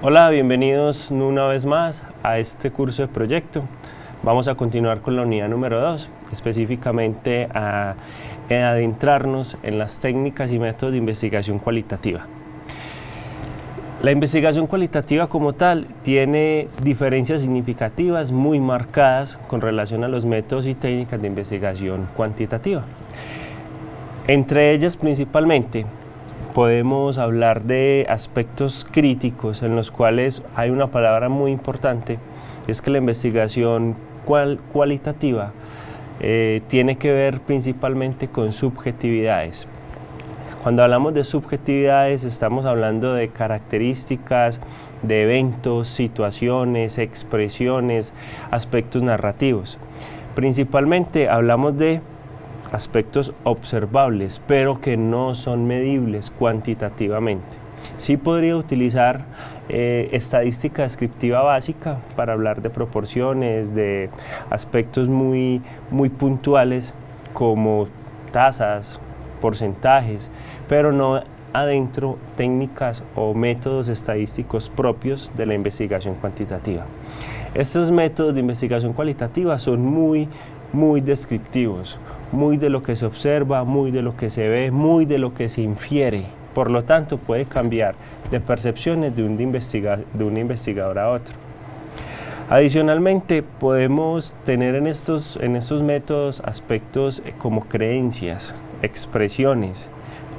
Hola, bienvenidos una vez más a este curso de proyecto. Vamos a continuar con la unidad número 2, específicamente a adentrarnos en las técnicas y métodos de investigación cualitativa. La investigación cualitativa como tal tiene diferencias significativas muy marcadas con relación a los métodos y técnicas de investigación cuantitativa. Entre ellas principalmente podemos hablar de aspectos críticos en los cuales hay una palabra muy importante, es que la investigación cualitativa tiene que ver principalmente con subjetividades. Cuando hablamos de subjetividades estamos hablando de características, de eventos, situaciones, expresiones, aspectos narrativos. Principalmente hablamos de aspectos observables, pero que no son medibles cuantitativamente. Sí podría utilizar estadística descriptiva básica para hablar de proporciones, de aspectos muy puntuales como tasas, porcentajes, pero no adentro técnicas o métodos estadísticos propios de la investigación cuantitativa. Estos métodos de investigación cualitativa son muy descriptivos, muy de lo que se observa, muy de lo que se ve, muy de lo que se infiere. Por lo tanto, puede cambiar de percepciones de un investigador a otro. Adicionalmente, podemos tener en estos métodos aspectos como creencias, expresiones,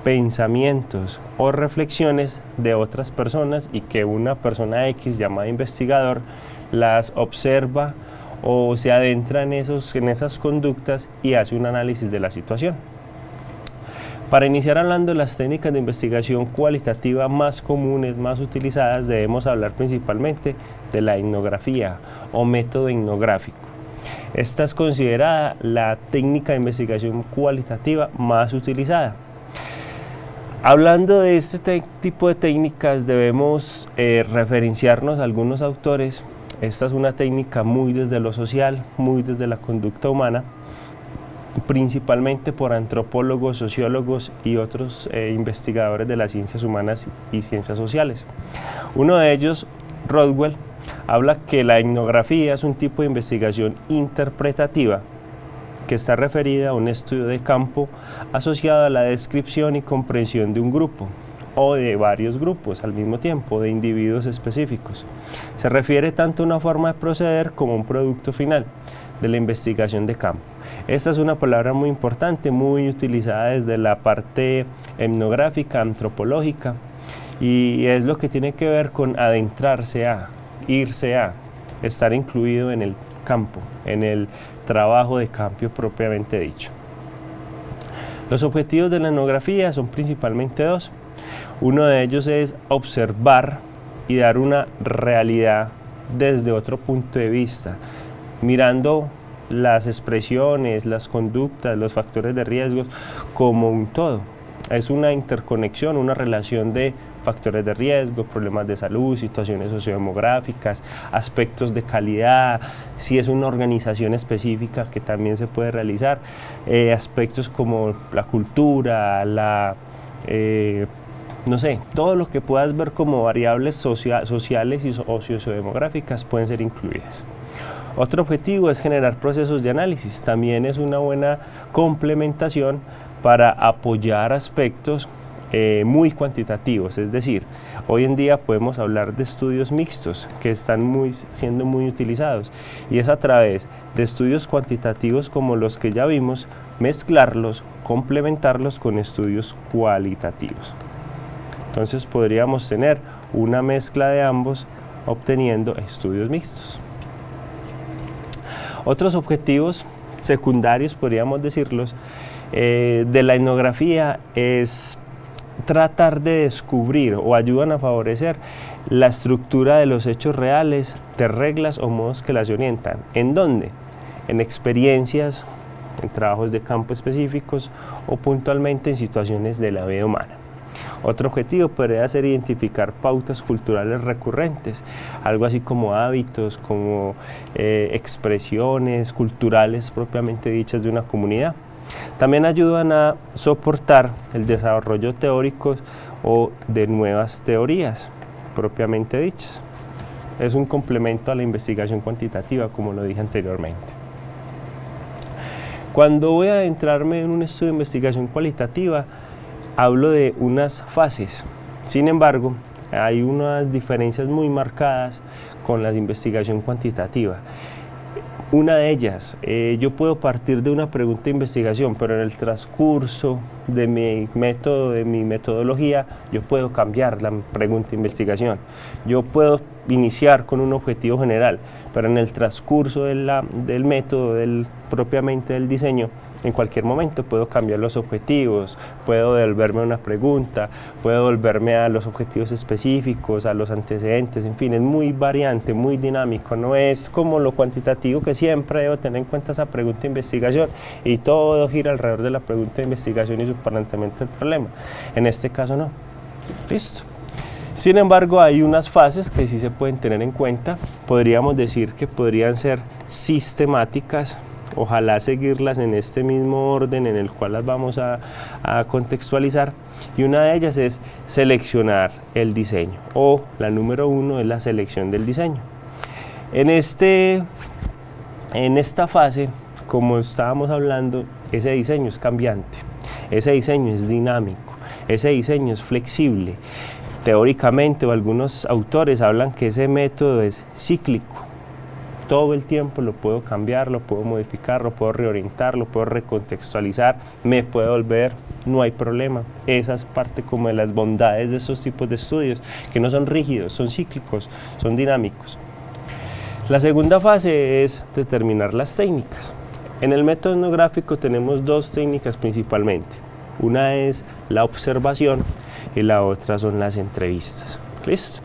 pensamientos o reflexiones de otras personas y que una persona X llamada investigador las observa o se adentra en esas conductas y hace un análisis de la situación. Para iniciar hablando de las técnicas de investigación cualitativa más comunes, más utilizadas, debemos hablar principalmente de la etnografía o método etnográfico. Esta es considerada la técnica de investigación cualitativa más utilizada. Hablando de este tipo de técnicas debemos referenciarnos a algunos autores. Esta es una técnica muy desde lo social, muy desde la conducta humana, principalmente por antropólogos, sociólogos y otros investigadores de las ciencias humanas y ciencias sociales. Uno de ellos, Rodwell, habla que la etnografía es un tipo de investigación interpretativa que está referida a un estudio de campo asociado a la descripción y comprensión de un grupo o de varios grupos al mismo tiempo, de individuos específicos. Se refiere tanto a una forma de proceder como a un producto final de la investigación de campo. Esta es una palabra muy importante, muy utilizada desde la parte etnográfica, antropológica, y es lo que tiene que ver con adentrarse a, irse a, estar incluido en el campo, en el trabajo de campo propiamente dicho. Los objetivos de la etnografía son principalmente dos. Uno de ellos es observar y dar una realidad desde otro punto de vista, mirando las expresiones, las conductas, los factores de riesgos como un todo. Es una interconexión, una relación de factores de riesgo, problemas de salud, situaciones sociodemográficas, aspectos de calidad, si es una organización específica que también se puede realizar, aspectos como la cultura, no sé, todo lo que puedas ver como variables sociales o sociodemográficas pueden ser incluidas. Otro objetivo es generar procesos de análisis, también es una buena complementación para apoyar aspectos muy cuantitativos, es decir, hoy en día podemos hablar de estudios mixtos que están siendo muy utilizados y es a través de estudios cuantitativos como los que ya vimos, mezclarlos, complementarlos con estudios cualitativos. Entonces podríamos tener una mezcla de ambos obteniendo estudios mixtos. Otros objetivos secundarios, podríamos decirlos, de la etnografía es tratar de descubrir o ayudan a favorecer la estructura de los hechos reales, de reglas o modos que las orientan. ¿En dónde? En experiencias, en trabajos de campo específicos o puntualmente en situaciones de la vida humana. Otro objetivo podría ser identificar pautas culturales recurrentes, algo así como hábitos, como expresiones culturales propiamente dichas de una comunidad. También ayudan a soportar el desarrollo teórico o de nuevas teorías. propiamente dichas. Es un complemento a la investigación cuantitativa, como lo dije anteriormente. Cuando voy a adentrarme en un estudio de investigación cualitativa, hablo de unas fases. Sin embargo, hay unas diferencias muy marcadas con la investigación cuantitativa. Una de ellas, yo puedo partir de una pregunta de investigación, pero en el transcurso de mi método, de mi metodología, yo puedo cambiar la pregunta de investigación. Yo puedo iniciar con un objetivo general, pero en el transcurso del método, propiamente del diseño, en cualquier momento puedo cambiar los objetivos, puedo devolverme a una pregunta, puedo volverme a los objetivos específicos, a los antecedentes, en fin, es muy variante, muy dinámico, no es como lo cuantitativo que siempre debo tener en cuenta esa pregunta de investigación y todo gira alrededor de la pregunta de investigación y su planteamiento del problema. En este caso no. Listo. Sin embargo, hay unas fases que sí se pueden tener en cuenta, podríamos decir que podrían ser sistemáticas, ojalá seguirlas en este mismo orden en el cual las vamos a contextualizar, y una de ellas es seleccionar el diseño, o la número 1 es la selección del diseño. En esta fase, como estábamos hablando, ese diseño es cambiante, ese diseño es dinámico, ese diseño es flexible. Teóricamente, o algunos autores hablan que ese método es cíclico. Todo el tiempo lo puedo cambiar, lo puedo modificar, lo puedo reorientar, lo puedo recontextualizar, me puedo volver, no hay problema. Esa es parte como de las bondades de esos tipos de estudios, que no son rígidos, son cíclicos, son dinámicos. La segunda fase es determinar las técnicas. En el método etnográfico tenemos dos técnicas principalmente. Una es la observación y la otra son las entrevistas. ¿Listo?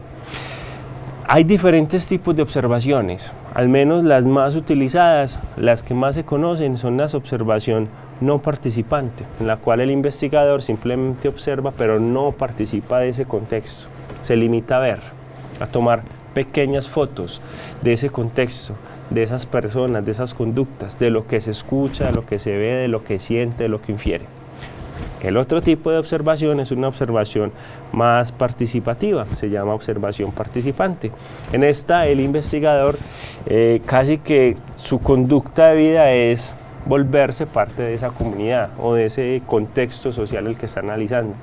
Hay diferentes tipos de observaciones, al menos las más utilizadas, las que más se conocen son las observación no participante, en la cual el investigador simplemente observa pero no participa de ese contexto, se limita a ver, a tomar pequeñas fotos de ese contexto, de esas personas, de esas conductas, de lo que se escucha, de lo que se ve, de lo que siente, de lo que infiere. El otro tipo de observación es una observación más participativa, se llama observación participante. En esta el investigador casi que su conducta de vida es volverse parte de esa comunidad o de ese contexto social el que está analizando.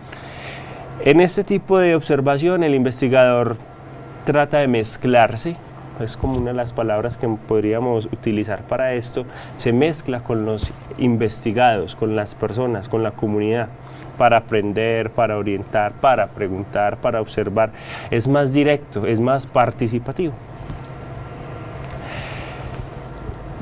En este tipo de observación el investigador trata de mezclarse, es como una de las palabras que podríamos utilizar para esto, se mezcla con los investigados, con las personas, con la comunidad, para aprender, para orientar, para preguntar, para observar. Es más directo, es más participativo.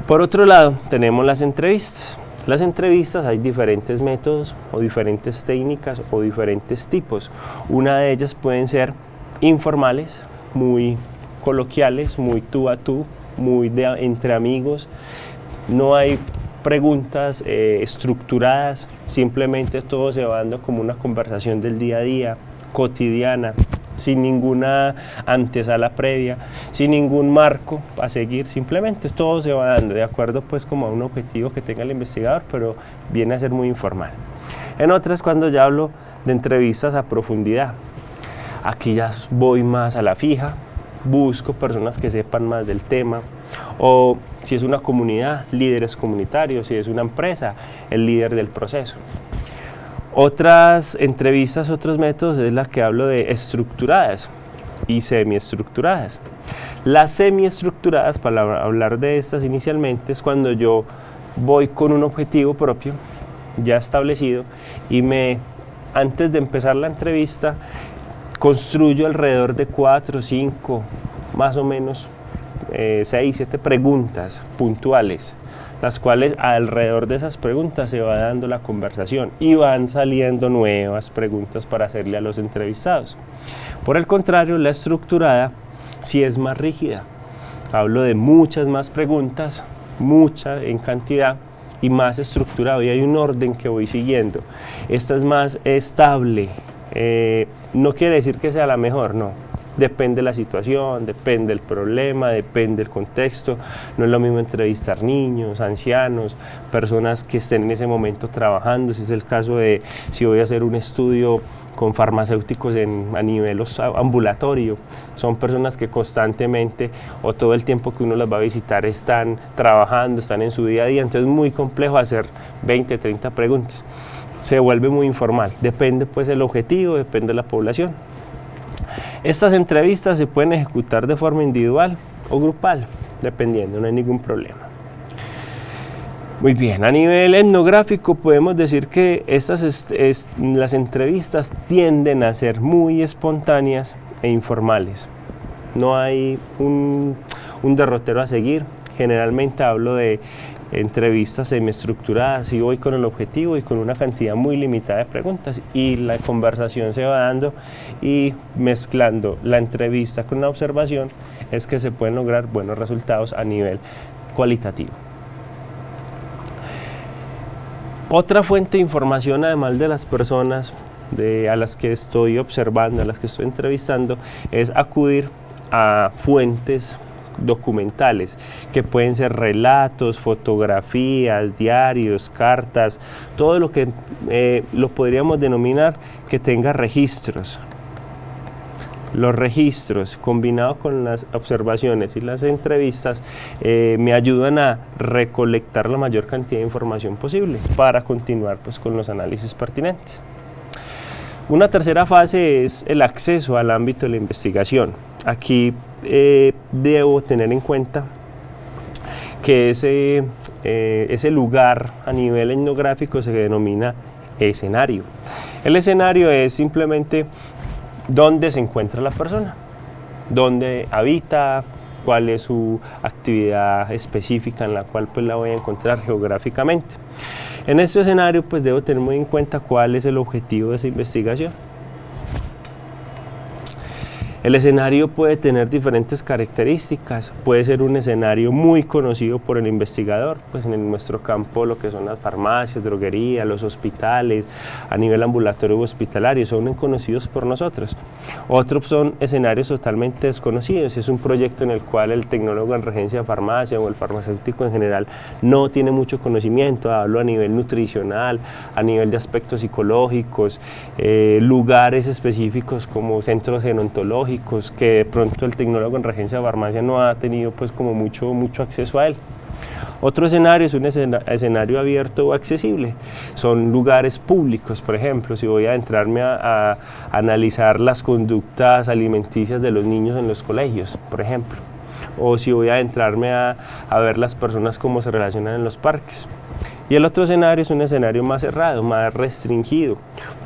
Por otro lado, tenemos las entrevistas. Las entrevistas hay diferentes métodos o diferentes técnicas o diferentes tipos. Una de ellas pueden ser informales, muy coloquiales, muy tú a tú, muy entre amigos, no hay preguntas estructuradas, simplemente todo se va dando como una conversación del día a día, cotidiana, sin ninguna antesala previa, sin ningún marco a seguir, simplemente todo se va dando de acuerdo pues como a un objetivo que tenga el investigador, pero viene a ser muy informal. En otras, cuando ya hablo de entrevistas a profundidad, aquí ya voy más a la fija, busco personas que sepan más del tema, o si es una comunidad, líderes comunitarios, si es una empresa, el líder del proceso. Otras entrevistas, otros métodos es la que hablo de estructuradas y semiestructuradas. Las semiestructuradas, para hablar de estas inicialmente, es cuando yo voy con un objetivo propio ya establecido y antes de empezar la entrevista construyo alrededor de 4, 5, más o menos 6, 7 preguntas puntuales, las cuales alrededor de esas preguntas se va dando la conversación y van saliendo nuevas preguntas para hacerle a los entrevistados. Por el contrario, la estructurada sí es más rígida. Hablo de muchas más preguntas, mucha en cantidad y más estructurado, y hay un orden que voy siguiendo. Esta es más estable. No quiere decir que sea la mejor, no. Depende de la situación, depende del problema, depende del contexto. No es lo mismo entrevistar niños, ancianos, personas que estén en ese momento trabajando, si es el caso de si voy a hacer un estudio con farmacéuticos a nivel ambulatorio. Son personas que constantemente o todo el tiempo que uno las va a visitar están trabajando, están en su día a día, entonces es muy complejo hacer 20, 30 preguntas. Se vuelve muy informal, depende pues el objetivo, depende de la población. Estas entrevistas se pueden ejecutar de forma individual o grupal, dependiendo, no hay ningún problema. Muy bien, a nivel etnográfico podemos decir que las entrevistas tienden a ser muy espontáneas e informales. No hay un derrotero a seguir. Generalmente hablo de entrevistas semiestructuradas y voy con el objetivo y con una cantidad muy limitada de preguntas y la conversación se va dando y mezclando la entrevista con la observación es que se pueden lograr buenos resultados a nivel cualitativo. Otra fuente de información, además de las personas a las que estoy observando, a las que estoy entrevistando, es acudir a fuentes documentales, que pueden ser relatos, fotografías, diarios, cartas, todo lo que lo podríamos denominar que tenga registros. Los registros combinados con las observaciones y las entrevistas me ayudan a recolectar la mayor cantidad de información posible para continuar pues, con los análisis pertinentes. Una tercera fase es el acceso al ámbito de la investigación. Aquí debo tener en cuenta que ese lugar a nivel etnográfico se denomina escenario. El escenario es simplemente dónde se encuentra la persona, dónde habita, cuál es su actividad específica en la cual pues, la voy a encontrar geográficamente. En este escenario pues debo tener muy en cuenta cuál es el objetivo de esa investigación. El escenario puede tener diferentes características, puede ser un escenario muy conocido por el investigador, pues en nuestro campo lo que son las farmacias, droguerías, los hospitales, a nivel ambulatorio o hospitalario, son conocidos por nosotros. Otros son escenarios totalmente desconocidos, es un proyecto en el cual el tecnólogo en regencia de farmacia o el farmacéutico en general no tiene mucho conocimiento, hablo a nivel nutricional, a nivel de aspectos psicológicos, lugares específicos como centros genontológicos, que de pronto el tecnólogo en regencia de farmacia no ha tenido pues como mucho acceso a él. Otro escenario es un escenario abierto o accesible, son lugares públicos, por ejemplo, si voy a adentrarme a analizar las conductas alimenticias de los niños en los colegios, por ejemplo, o si voy a adentrarme a ver las personas cómo se relacionan en los parques. Y el otro escenario es un escenario más cerrado, más restringido.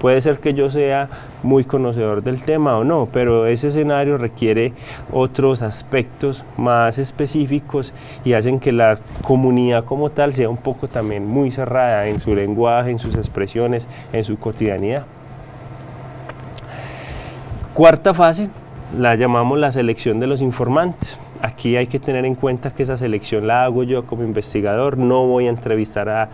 Puede ser que yo sea muy conocedor del tema o no, pero ese escenario requiere otros aspectos más específicos y hacen que la comunidad como tal sea un poco también muy cerrada en su lenguaje, en sus expresiones, en su cotidianidad. Cuarta fase, la llamamos la selección de los informantes. Aquí hay que tener en cuenta que esa selección la hago yo como investigador, no voy a entrevistar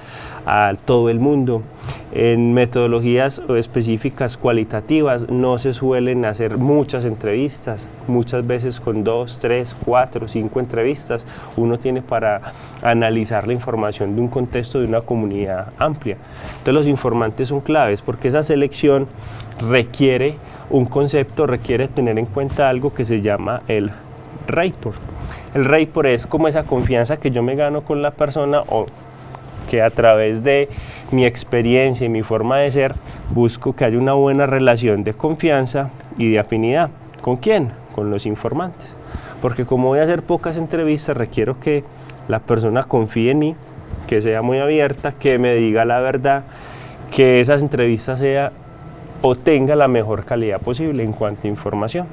a todo el mundo. En metodologías específicas cualitativas no se suelen hacer muchas entrevistas, muchas veces con 2, 3, 4, 5 entrevistas uno tiene para analizar la información de un contexto de una comunidad amplia. Entonces los informantes son claves porque esa selección requiere un concepto, requiere tener en cuenta algo que se llama el rapport. El rapport es como esa confianza que yo me gano con la persona o que a través de mi experiencia y mi forma de ser busco que haya una buena relación de confianza y de afinidad. ¿Con quién? Con los informantes. Porque como voy a hacer pocas entrevistas, requiero que la persona confíe en mí, que sea muy abierta, que me diga la verdad, que esas entrevistas sea o tenga la mejor calidad posible en cuanto a información.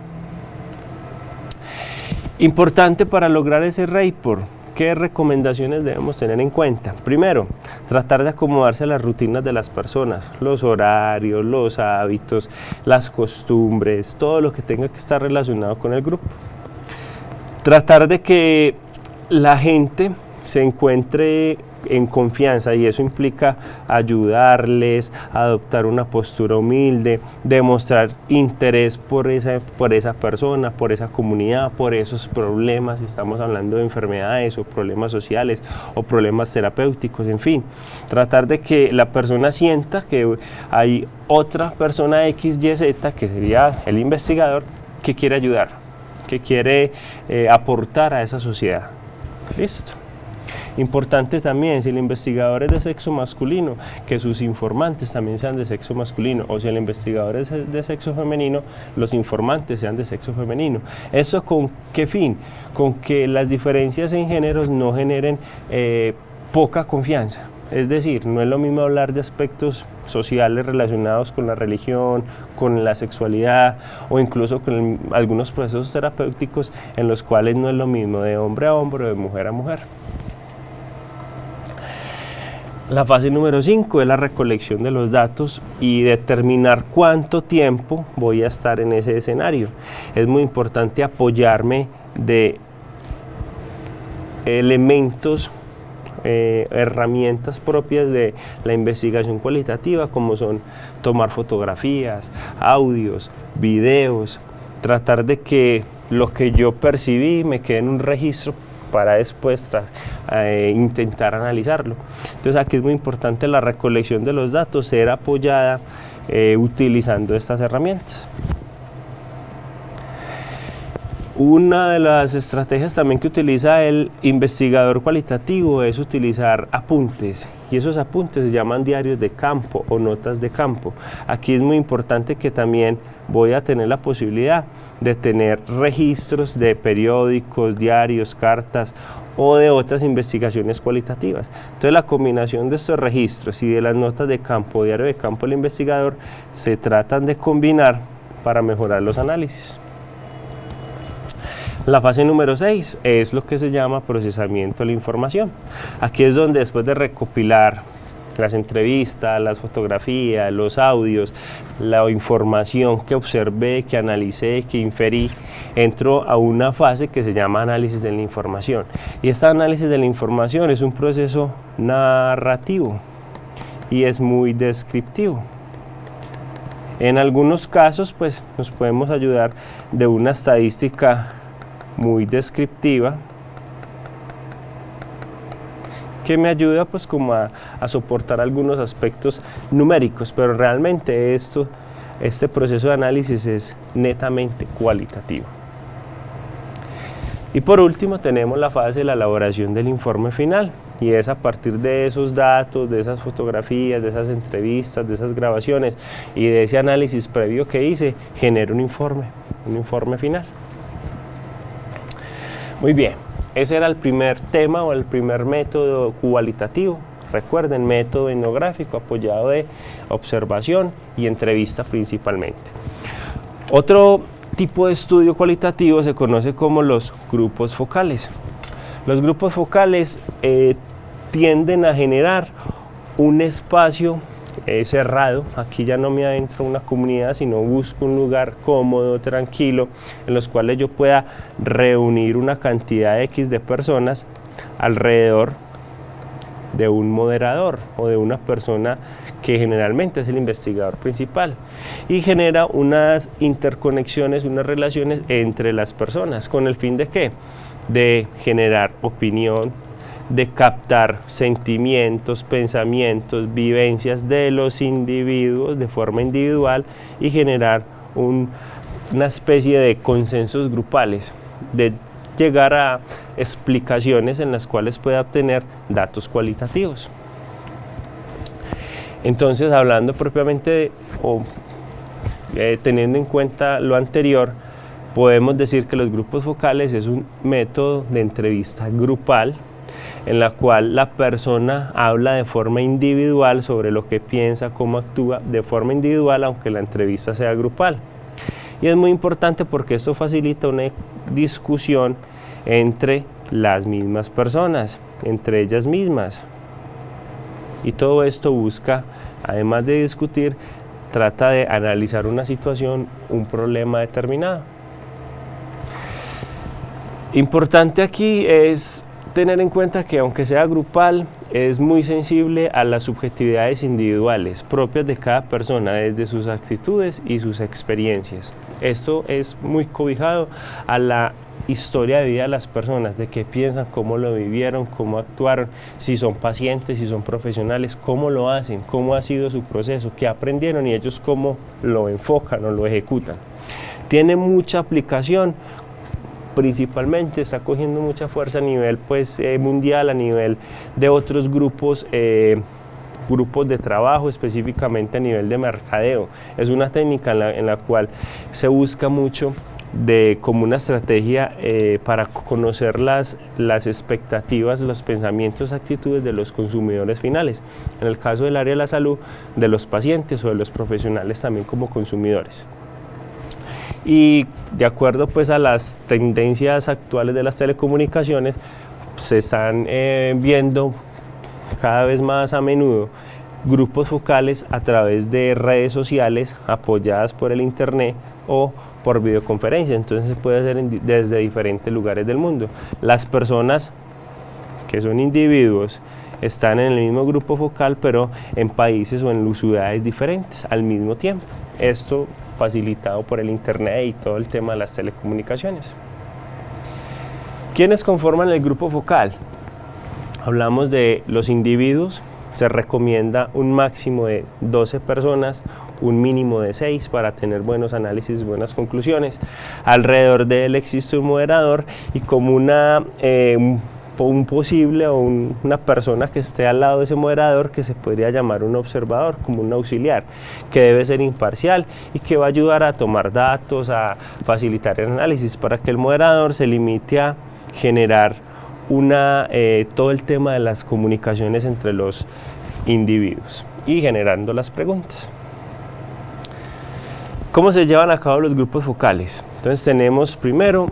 Importante para lograr ese rapport, ¿qué recomendaciones debemos tener en cuenta? Primero, tratar de acomodarse a las rutinas de las personas, los horarios, los hábitos, las costumbres, todo lo que tenga que estar relacionado con el grupo. Tratar de que la gente se encuentre en confianza, y eso implica ayudarles, adoptar una postura humilde, demostrar interés por esa persona, por esa comunidad, por esos problemas, si estamos hablando de enfermedades o problemas sociales o problemas terapéuticos, en fin, tratar de que la persona sienta que hay otra persona X, Y, Z, que sería el investigador, que quiere ayudar, que quiere aportar a esa sociedad. Listo. Importante también, si el investigador es de sexo masculino, que sus informantes también sean de sexo masculino, o si el investigador es de sexo femenino, los informantes sean de sexo femenino. ¿Eso con qué fin? Con que las diferencias en géneros no generen poca confianza. Es decir, no es lo mismo hablar de aspectos sociales relacionados con la religión, con la sexualidad o incluso con algunos procesos terapéuticos en los cuales no es lo mismo de hombre a hombre o de mujer a mujer. La fase número 5 es la recolección de los datos y determinar cuánto tiempo voy a estar en ese escenario. Es muy importante apoyarme de elementos, herramientas propias de la investigación cualitativa, como son tomar fotografías, audios, videos, tratar de que lo que yo percibí me quede en un registro para después intentar analizarlo. Entonces aquí es muy importante la recolección de los datos, ser apoyada utilizando estas herramientas. Una de las estrategias también que utiliza el investigador cualitativo es utilizar apuntes, y esos apuntes se llaman diarios de campo o notas de campo. Aquí es muy importante que también voy a tener la posibilidad de tener registros de periódicos, diarios, cartas o de otras investigaciones cualitativas. Entonces la combinación de estos registros y de las notas de campo o diario de campo del investigador se tratan de combinar para mejorar los análisis. La fase número 6 es lo que se llama procesamiento de la información. Aquí es donde, después de recopilar las entrevistas, las fotografías, los audios, la información que observé, que analicé, que inferí, entro a una fase que se llama análisis de la información. Y este análisis de la información es un proceso narrativo y es muy descriptivo. En algunos casos, pues, nos podemos ayudar de una estadística muy descriptiva que me ayuda pues como a soportar algunos aspectos numéricos, pero realmente este proceso de análisis es netamente cualitativo. Y por último tenemos la fase de la elaboración del informe final, y es a partir de esos datos, de esas fotografías, de esas entrevistas, de esas grabaciones y de ese análisis previo que hice, genero un informe final. Muy bien, ese era el primer tema o el primer método cualitativo. Recuerden, método etnográfico apoyado de observación y entrevista principalmente. Otro tipo de estudio cualitativo se conoce como los grupos focales. Los grupos focales tienden a generar un espacio cerrado. Aquí ya no me adentro a una comunidad, sino busco un lugar cómodo, tranquilo, en los cuales yo pueda reunir una cantidad X de personas alrededor de un moderador o de una persona que generalmente es el investigador principal, y genera unas interconexiones, unas relaciones entre las personas, con el fin de ¿qué? De generar opinión, de captar sentimientos, pensamientos, vivencias de los individuos de forma individual y generar una especie de consensos grupales, de llegar a explicaciones en las cuales pueda obtener datos cualitativos. Entonces, hablando propiamente teniendo en cuenta lo anterior, podemos decir que los grupos focales es un método de entrevista grupal en la cual la persona habla de forma individual sobre lo que piensa, cómo actúa de forma individual, aunque la entrevista sea grupal. Y es muy importante porque esto facilita una discusión entre las mismas personas, entre ellas mismas. Y todo esto busca, además de discutir, trata de analizar una situación, un problema determinado. Importante aquí es tener en cuenta que aunque sea grupal, es muy sensible a las subjetividades individuales propias de cada persona, desde sus actitudes y sus experiencias. Esto es muy cobijado a la historia de vida de las personas, de qué piensan, cómo lo vivieron, cómo actuaron, si son pacientes, si son profesionales, cómo lo hacen, cómo ha sido su proceso, qué aprendieron y ellos cómo lo enfocan o lo ejecutan. Tiene mucha aplicación, principalmente está cogiendo mucha fuerza a nivel mundial, a nivel de otros grupos de trabajo, específicamente a nivel de mercadeo. Es una técnica en la cual se busca mucho como una estrategia para conocer las expectativas, los pensamientos, actitudes de los consumidores finales. En el caso del área de la salud, de los pacientes o de los profesionales también como consumidores. Y de acuerdo pues a las tendencias actuales de las telecomunicaciones, se están viendo cada vez más a menudo grupos focales a través de redes sociales apoyadas por el internet o por videoconferencia. Entonces se puede hacer desde diferentes lugares del mundo. Las personas que son individuos están en el mismo grupo focal, pero en países o en ciudades diferentes al mismo tiempo. Esto facilitado por el internet y todo el tema de las telecomunicaciones. ¿Quiénes conforman el grupo focal? Hablamos de los individuos. Se recomienda un máximo de 12 personas, un mínimo de 6 para tener buenos análisis, buenas conclusiones. Alrededor de él existe un moderador y como un posible o una persona que esté al lado de ese moderador, que se podría llamar un observador, como un auxiliar, que debe ser imparcial y que va a ayudar a tomar datos, a facilitar el análisis, para que el moderador se limite a generar todo el tema de las comunicaciones entre los individuos y generando las preguntas. ¿Cómo se llevan a cabo los grupos focales? Entonces tenemos primero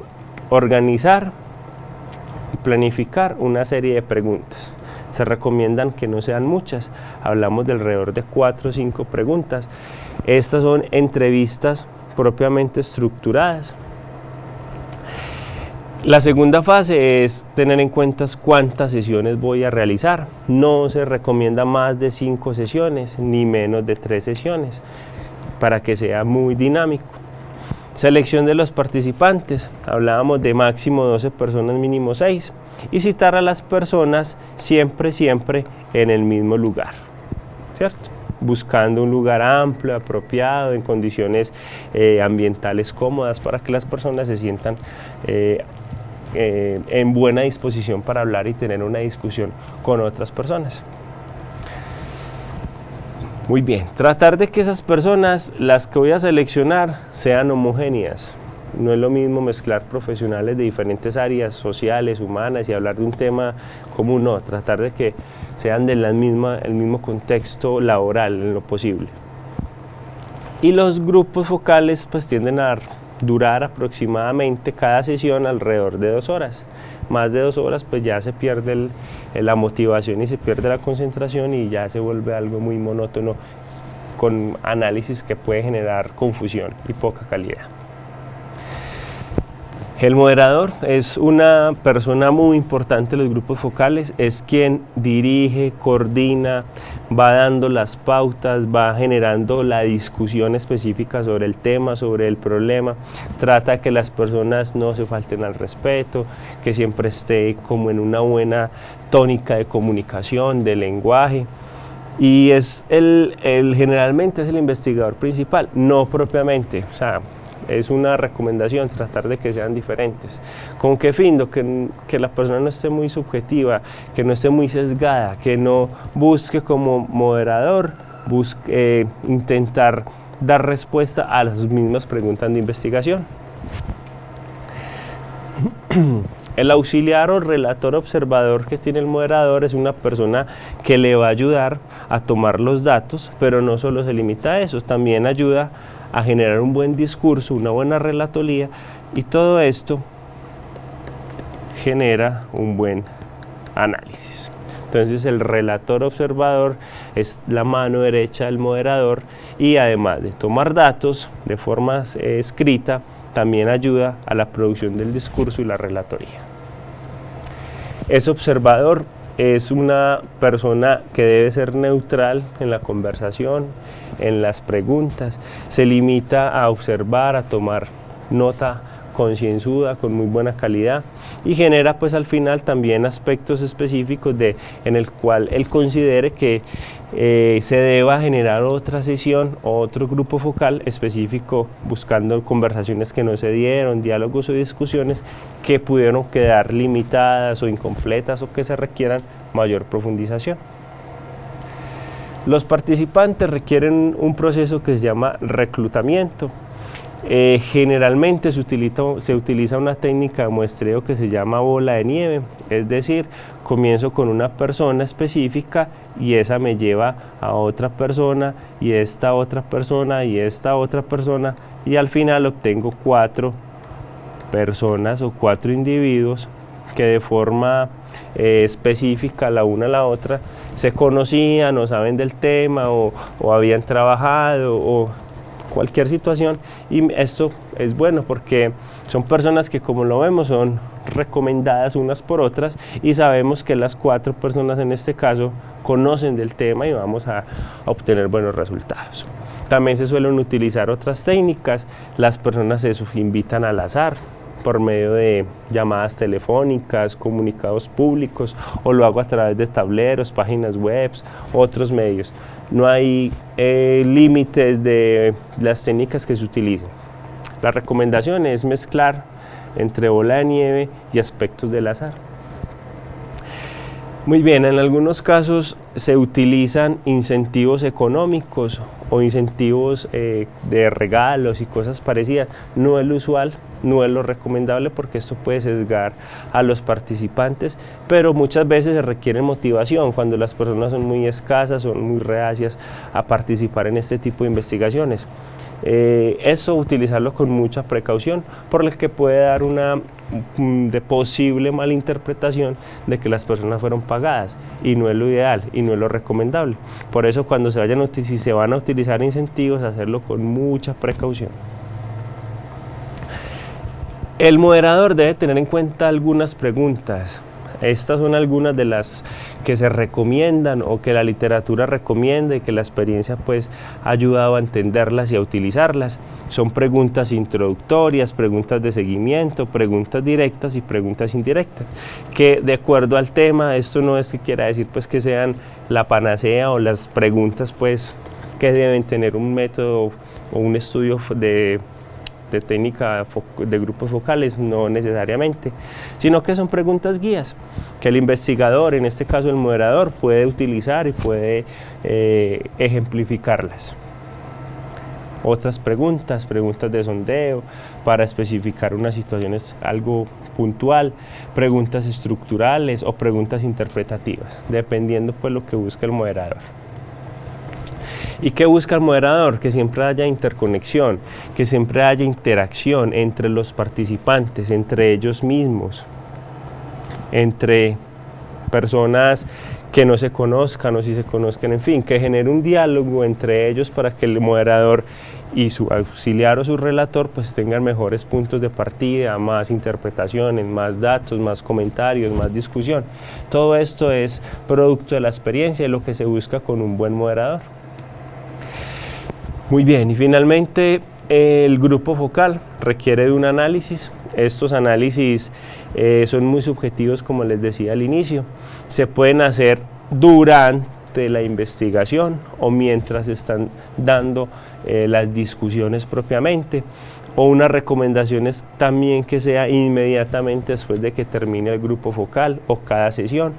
organizar y planificar una serie de preguntas. Se recomiendan que no sean muchas, hablamos de alrededor de 4 o 5 preguntas. Estas son entrevistas propiamente estructuradas. La segunda fase es tener en cuenta cuántas sesiones voy a realizar. No se recomienda más de 5 sesiones ni menos de 3 sesiones para que sea muy dinámico. Selección de los participantes, hablábamos de máximo 12 personas, mínimo 6, y citar a las personas siempre en el mismo lugar, ¿cierto? Buscando un lugar amplio, apropiado, en condiciones ambientales cómodas para que las personas se sientan en buena disposición para hablar y tener una discusión con otras personas. Muy bien, tratar de que esas personas, las que voy a seleccionar, sean homogéneas. No es lo mismo mezclar profesionales de diferentes áreas sociales, humanas y hablar de un tema común, no, tratar de que sean del mismo contexto laboral en lo posible. Y los grupos focales pues tienden a durar aproximadamente cada sesión alrededor de 2 horas. Más de 2 horas pues ya se pierde la motivación y se pierde la concentración y ya se vuelve algo muy monótono con análisis que puede generar confusión y poca calidad. El moderador es una persona muy importante en los grupos focales, es quien dirige, coordina, va dando las pautas, va generando la discusión específica sobre el tema, sobre el problema, trata que las personas no se falten al respeto, que siempre esté como en una buena tónica de comunicación, de lenguaje. Y es generalmente es el investigador principal, no propiamente, o sea, es una recomendación tratar de que sean diferentes. ¿Con qué fin? Que la persona no esté muy subjetiva, que no esté muy sesgada, que no busque como moderador, intentar dar respuesta a las mismas preguntas de investigación. El auxiliar o relator observador que tiene el moderador es una persona que le va a ayudar a tomar los datos, pero no solo se limita a eso, también ayuda a generar un buen discurso, una buena relatoría, y todo esto genera un buen análisis. Entonces el relator observador es la mano derecha del moderador y además de tomar datos de forma escrita, también ayuda a la producción del discurso y la relatoría. Ese observador es una persona que debe ser neutral en la conversación, en las preguntas, se limita a observar, a tomar nota concienzuda, con muy buena calidad, y genera pues al final también aspectos específicos en el cual él considere que se deba generar otra sesión o otro grupo focal específico, buscando conversaciones que no se dieron, diálogos o discusiones que pudieron quedar limitadas o incompletas o que se requieran mayor profundización. Los participantes requieren un proceso que se llama reclutamiento. Generalmente se utiliza una técnica de muestreo que se llama bola de nieve, es decir, comienzo con una persona específica y esa me lleva a otra persona y esta otra persona y esta otra persona, y al final obtengo 4 personas o 4 individuos que de forma específica la una a la otra se conocían o saben del tema o habían trabajado o cualquier situación, y esto es bueno porque son personas que, como lo vemos, son recomendadas unas por otras y sabemos que las 4 personas en este caso conocen del tema y vamos a obtener buenos resultados. También se suelen utilizar otras técnicas. Las personas se invitan al azar por medio de llamadas telefónicas, comunicados públicos, o lo hago a través de tableros, páginas web, otros medios. No hay límites de las técnicas que se utilicen. La recomendación es mezclar entre bola de nieve y aspectos del azar. Muy bien, en algunos casos se utilizan incentivos económicos o incentivos de regalos y cosas parecidas. No es lo usual, no es lo recomendable porque esto puede sesgar a los participantes, pero muchas veces se requiere motivación cuando las personas son muy escasas, son muy reacias a participar en este tipo de investigaciones. Eso utilizarlo con mucha precaución, por lo que puede dar una posible malinterpretación de que las personas fueron pagadas, y no es lo ideal y no es lo recomendable. Por eso cuando si se van a utilizar incentivos, hacerlo con mucha precaución. El moderador debe tener en cuenta algunas preguntas. Estas son algunas de las que se recomiendan o que la literatura recomienda y que la experiencia pues ha ayudado a entenderlas y a utilizarlas. Son preguntas introductorias, preguntas de seguimiento, preguntas directas y preguntas indirectas, que de acuerdo al tema, esto no es que quiera decir pues que sean la panacea o las preguntas pues que deben tener un método o un estudio de técnica de grupos focales, no necesariamente, sino que son preguntas guías que el investigador, en este caso el moderador, puede utilizar y puede ejemplificarlas. Otras preguntas de sondeo para especificar unas situaciones algo puntual, preguntas estructurales o preguntas interpretativas, dependiendo pues lo que busca el moderador. ¿Y qué busca el moderador? Que siempre haya interconexión, que siempre haya interacción entre los participantes, entre ellos mismos, entre personas que no se conozcan o si se conozcan, en fin, que genere un diálogo entre ellos para que el moderador y su auxiliar o su relator pues tengan mejores puntos de partida, más interpretaciones, más datos, más comentarios, más discusión. Todo esto es producto de la experiencia y lo que se busca con un buen moderador. Muy bien, y finalmente el grupo focal requiere de un análisis. Estos análisis son muy subjetivos, como les decía al inicio. Se pueden hacer durante la investigación o mientras están dando las discusiones propiamente, o una recomendación es también que sea inmediatamente después de que termine el grupo focal o cada sesión.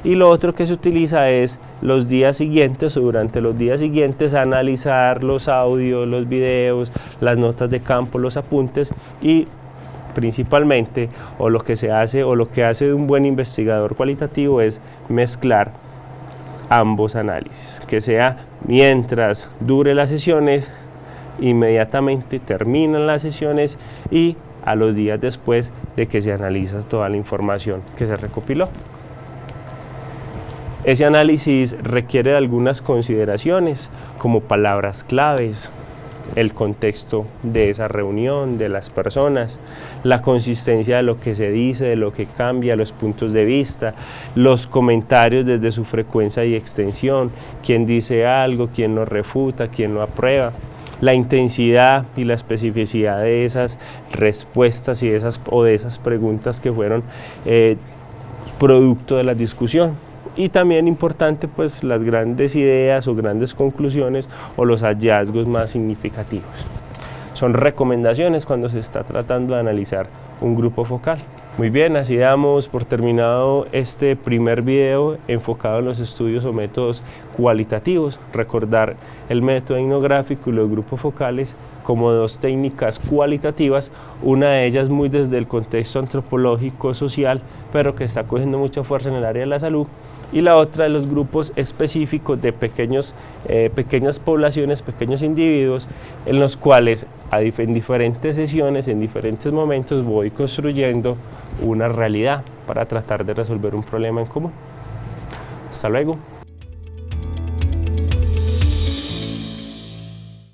Y lo otro que se utiliza es los días siguientes o durante los días siguientes analizar los audios, los videos, las notas de campo, los apuntes, y principalmente lo que hace un buen investigador cualitativo es mezclar ambos análisis, que sea mientras dure las sesiones, inmediatamente terminan las sesiones y a los días después de que se analiza toda la información que se recopiló. Ese análisis requiere de algunas consideraciones como palabras claves, el contexto de esa reunión, de las personas, la consistencia de lo que se dice, de lo que cambia, los puntos de vista, los comentarios desde su frecuencia y extensión, quién dice algo, quién lo refuta, quién lo aprueba, la intensidad y la especificidad de esas respuestas y de esas preguntas que fueron producto de la discusión. Y también importante, pues, las grandes ideas o grandes conclusiones o los hallazgos más significativos. Son recomendaciones cuando se está tratando de analizar un grupo focal. Muy bien, así damos por terminado este primer video enfocado en los estudios o métodos cualitativos. Recordar el método etnográfico y los grupos focales como dos técnicas cualitativas, una de ellas muy desde el contexto antropológico social, pero que está cogiendo mucha fuerza en el área de la salud, y la otra de los grupos específicos de pequeñas poblaciones, pequeños individuos, en los cuales en diferentes sesiones, en diferentes momentos, voy construyendo una realidad para tratar de resolver un problema en común. Hasta luego.